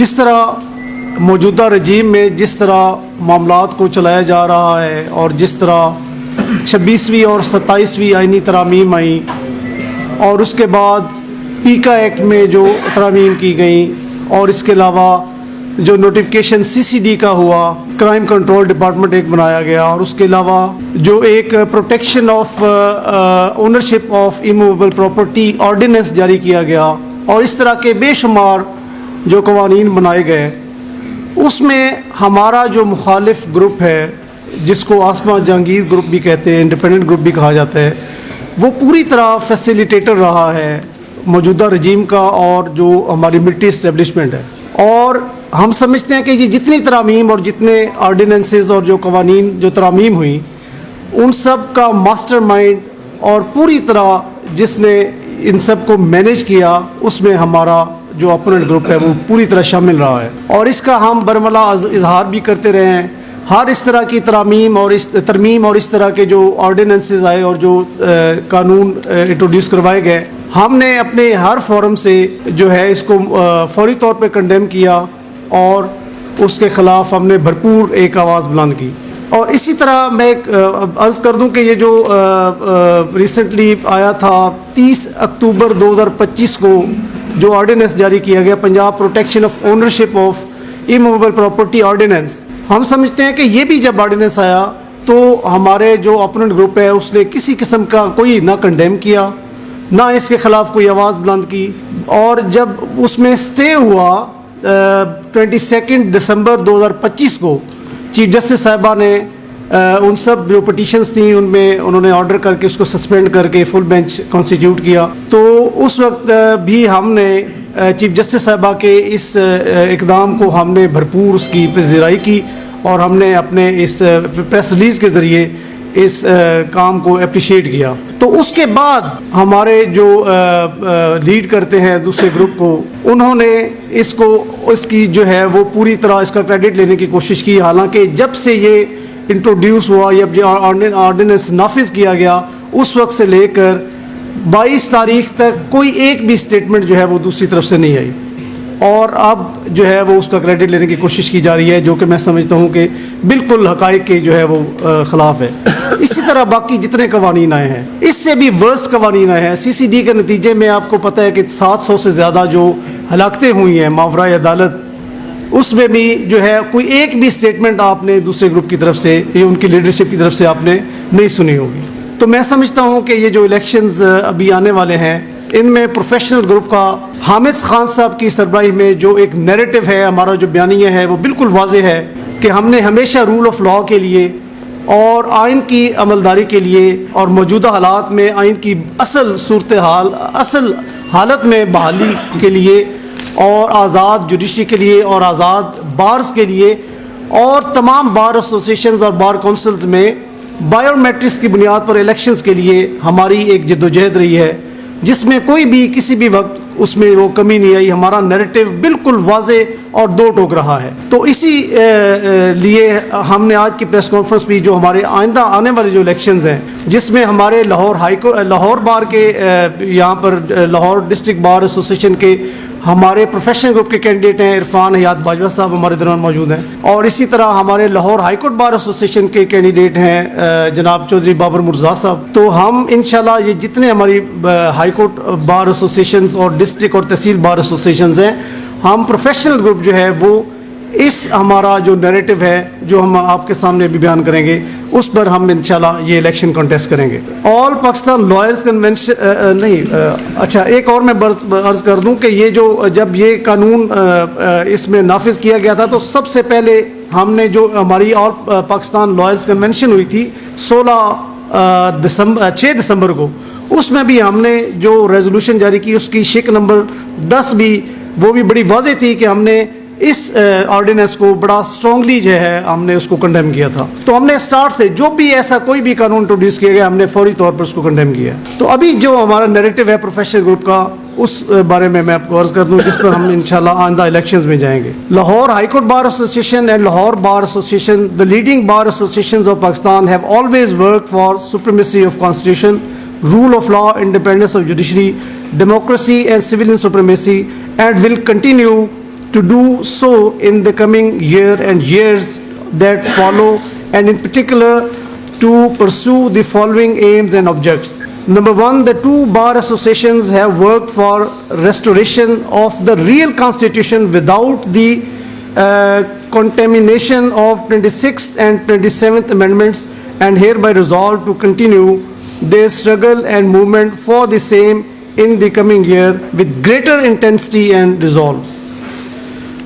جس طرح موجودہ رجیم میں جس طرح معاملات کو چلایا جا رہا ہے اور جس طرح 26ویں اور 27ویں آئینی ترامیم آئیں اور اس کے بعد پیکا ایکٹ میں جو ترامیم کی گئیں اور اس کے علاوہ جو نوٹیفیکیشن CCD کا ہوا، کرائم کنٹرول ڈپارٹمنٹ ایک بنایا گیا، اور اس کے علاوہ جو ایک protection of ownership of immovable property ordinance جاری کیا گیا، اور اس طرح کے بے شمار جو قوانین بنائے گئے، اس میں ہمارا جو مخالف گروپ ہے جس کو آسما جہانگیر گروپ بھی کہتے ہیں، انڈیپینڈنٹ گروپ بھی کہا جاتا ہے، وہ پوری طرح فیسیلیٹیٹر رہا ہے موجودہ رجیم کا اور جو ہماری ملٹری اسٹیبلشمنٹ ہے. اور ہم سمجھتے ہیں کہ یہ جتنی ترامیم اور جتنے آرڈیننسز اور جو قوانین جو ترامیم ہوئیں، ان سب کا ماسٹر مائنڈ اور پوری طرح جس نے ان سب کو مینیج کیا، اس میں ہمارا جو اپوننٹ گروپ ہے وہ پوری طرح شامل رہا ہے. اور اس کا ہم برملا اظہار بھی کرتے رہے ہیں. ہر اس طرح کی ترمیم اور اس طرح کے جو آرڈیننسز آئے اور جو قانون انٹروڈیوس کروائے گئے، ہم نے اپنے ہر فورم سے جو ہے اس کو فوری طور پہ کنڈیم کیا اور اس کے خلاف ہم نے بھرپور ایک آواز بلند کی. اور اسی طرح میں عرض کر دوں کہ یہ جو ریسنٹلی آیا تھا 30 اکتوبر 2025 کو جو آرڈیننس جاری کیا گیا، Punjab protection of ownership of immovable property ordinance, ہم سمجھتے ہیں کہ یہ بھی جب آرڈیننس آیا تو ہمارے جو اپوننٹ گروپ ہے اس نے کسی قسم کا کوئی نہ کنڈیم کیا، نہ اس کے خلاف کوئی آواز بلند کی. اور جب اس میں سٹے ہوا 22 دسمبر 2025 کو، چیف جسٹس صاحبہ نے ان سب جو پٹیشنز تھیں ان میں انہوں نے آرڈر کر کے اس کو سسپینڈ کر کے فل بینچ کانسٹیٹیوٹ کیا. تو اس وقت بھی ہم نے چیف جسٹس صاحبہ کے اس اقدام کو ہم نے بھرپور اس کی پذیرائی کی اور ہم نے اپنے اس پریس ریلیز کے ذریعے اس کام کو اپریشیٹ کیا. تو اس کے بعد ہمارے جو لیڈ کرتے ہیں دوسرے گروپ کو، انہوں نے اس کی جو ہے وہ پوری طرح اس کا کریڈٹ لینے کی کوشش کی. حالانکہ جب سے یہ انٹروڈیوس ہوا یا یہ آرڈیننس نافذ کیا گیا، اس وقت سے لے کر 22 تاریخ تک کوئی ایک بھی اسٹیٹمنٹ جو ہے وہ دوسری طرف سے نہیں آئی، اور اب جو ہے وہ اس کا کریڈٹ لینے کی کوشش کی جا رہی ہے، جو کہ میں سمجھتا ہوں کہ بالکل حقائق کے جو ہے وہ خلاف ہے. اسی طرح باقی جتنے قوانین آئے ہیں، اس سے بھی ورسٹ قوانین آئے ہیں. CCD کے نتیجے میں آپ کو پتہ ہے کہ 700 سے زیادہ جو ہلاکتیں ہوئی ہیں ماورائے عدالت، اس میں بھی جو ہے کوئی ایک بھی اسٹیٹمنٹ آپ نے دوسرے گروپ کی طرف سے یا ان کی لیڈرشپ کی طرف سے آپ نے نہیں سنی ہوگی. تو میں سمجھتا ہوں کہ یہ جو الیکشنز ابھی آنے والے ہیں، ان میں پروفیشنل گروپ کا حامد خان صاحب کی سربراہی میں جو ایک نیریٹو ہے، ہمارا جو بیانیہ ہے وہ بالکل واضح ہے کہ ہم نے ہمیشہ رول آف لاء کے لیے اور آئین کی عملداری کے لیے اور موجودہ حالات میں آئین کی اصل حالت میں بحالی کے لیے اور آزاد جوڈیشری کے لیے اور آزاد بارز کے لیے اور تمام بار ایسوسیشنز اور بار کونسلز میں بایو میٹرکس کی بنیاد پر الیکشنز کے لیے ہماری ایک جدوجہد رہی ہے، جس میں کوئی بھی کسی بھی وقت اس میں وہ کمی نہیں آئی. ہمارا نیریٹو بالکل واضح اور دو ٹوک رہا ہے. تو اسی لیے ہم نے آج کی پریس کانفرنس بھی جو ہمارے آئندہ آنے والے جو الیکشنز ہیں، جس میں ہمارے لاہور بار کے یہاں پر لاہور ڈسٹرکٹ بار ایسوسیشن کے ہمارے پروفیشنل گروپ کے کینڈیڈیٹ ہیں عرفان حیات باجوہ صاحب ہمارے درمیان موجود ہیں، اور اسی طرح ہمارے Lahore high court bar association کے کینڈیڈیٹ ہیں جناب چودھری بابر مرزا صاحب. تو ہم انشاءاللہ یہ جتنے ہماری ہائی کورٹ بار ایسوسیشنز اور ڈسٹرکٹ اور تحصیل بار ایسوسیشنز ہیں، ہم پروفیشنل گروپ جو ہے وہ اس ہمارا جو نیریٹو ہے جو ہم آپ کے سامنے بھی بیان کریں گے، اس پر ہم انشاءاللہ یہ الیکشن کنٹیسٹ کریں گے. آل پاکستان لائرز کنونشن اچھا ایک اور میں عرض کر دوں کہ یہ جو جب یہ قانون اس میں نافذ کیا گیا تھا تو سب سے پہلے ہم نے جو ہماری آل پاکستان لائرز کنونشن ہوئی تھی 6 دسمبر کو، اس میں بھی ہم نے جو ریزولوشن جاری کی اس کی شق نمبر 10 بھی وہ بھی بڑی واضح تھی کہ ہم نے اس آرڈیننس کو بڑا اسٹرانگلی جو ہے ہم نے اس کو کنڈیم کیا تھا. تو ہم نے اسٹارٹ سے جو بھی ایسا کوئی بھی قانون انٹروڈیوس کیا گیا ہم نے فوری طور پر اس کو کنڈیم کیا. تو ابھی جو ہمارا نیریٹو ہے پروفیشنل گروپ کا، اس بارے میں آپ کو عرض کر دوں جس پر ہم انشاءاللہ آئندہ الیکشنز میں جائیں گے. Lahore high court bar association and Lahore bar association, the leading bar associations of Pakistan have always worked for supremacy of constitution, rule of law, independence of judiciary, democracy and civilian supremacy, and will continue to do so in the coming year and years that follow, and in particular to pursue the following aims and objectives. Number one, the two bar associations have worked for restoration of the real constitution without the contamination of 26th and 27th amendments, and hereby resolve to continue their struggle and movement for the same in the coming year with greater intensity and resolve.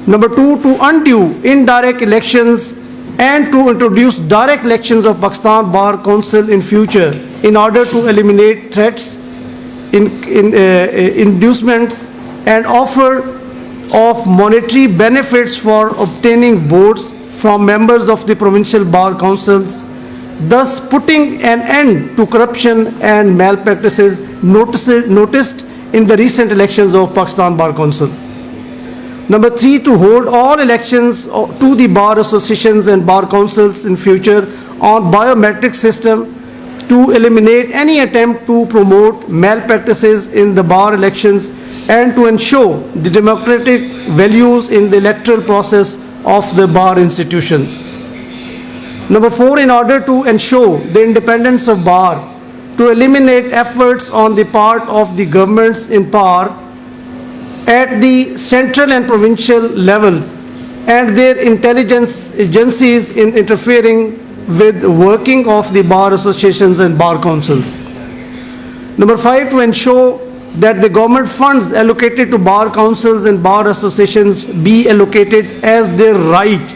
Number two, to undo indirect elections and to introduce direct elections of Pakistan Bar Council in future in order to eliminate threats, inducements and offer of monetary benefits for obtaining votes from members of the provincial bar councils, thus putting an end to corruption and malpractices noticed in the recent elections of Pakistan Bar Council. Number three, to hold all elections to the bar associations and bar councils in future on biometric system to eliminate any attempt to promote malpractices in the bar elections and to ensure the democratic values in the electoral process of the bar institutions. Number four, in order to ensure the independence of bar, to eliminate efforts on the part of the governments in power at the central and provincial levels and their intelligence agencies in interfering with the working of the bar associations and bar councils. Number five, to ensure that the government funds allocated to bar councils and bar associations be allocated as their right,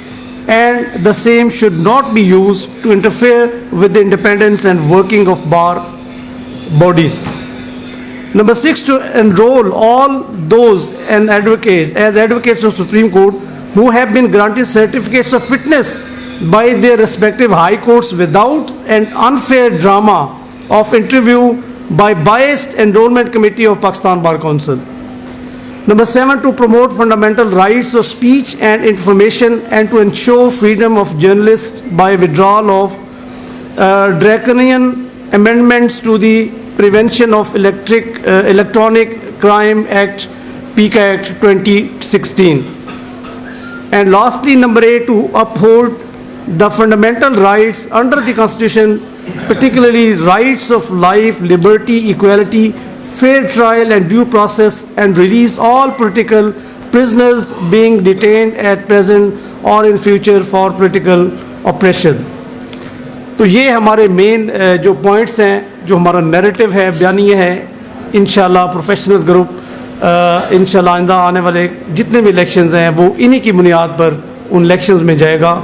and the same should not be used to interfere with the independence and working of bar bodies. Number six, to enroll all those and advocates as advocates of Supreme Court who have been granted certificates of fitness by their respective high courts without an unfair drama of interview by biased enrollment committee of Pakistan Bar Council. Number seven, to promote fundamental rights of speech and information and to ensure freedom of journalists by withdrawal of draconian amendments to the Prevention of Electronic Crime Act, PICA Act 2016. And lastly, number eight, to uphold the fundamental rights under the Constitution, particularly rights of life, liberty, equality, fair trial and due process, and release all political prisoners being detained at present or in future for political oppression. تو یہ ہمارے مین جو points ہیں، جو ہمارا narrative ہے، بیانیہ ہے. انشاءاللہ پروفیشنل گروپ انشاءاللہ آئندہ آنے والے جتنے بھی الیکشنز ہیں وہ انہی کی بنیاد پر ان الیکشنز میں جائے گا.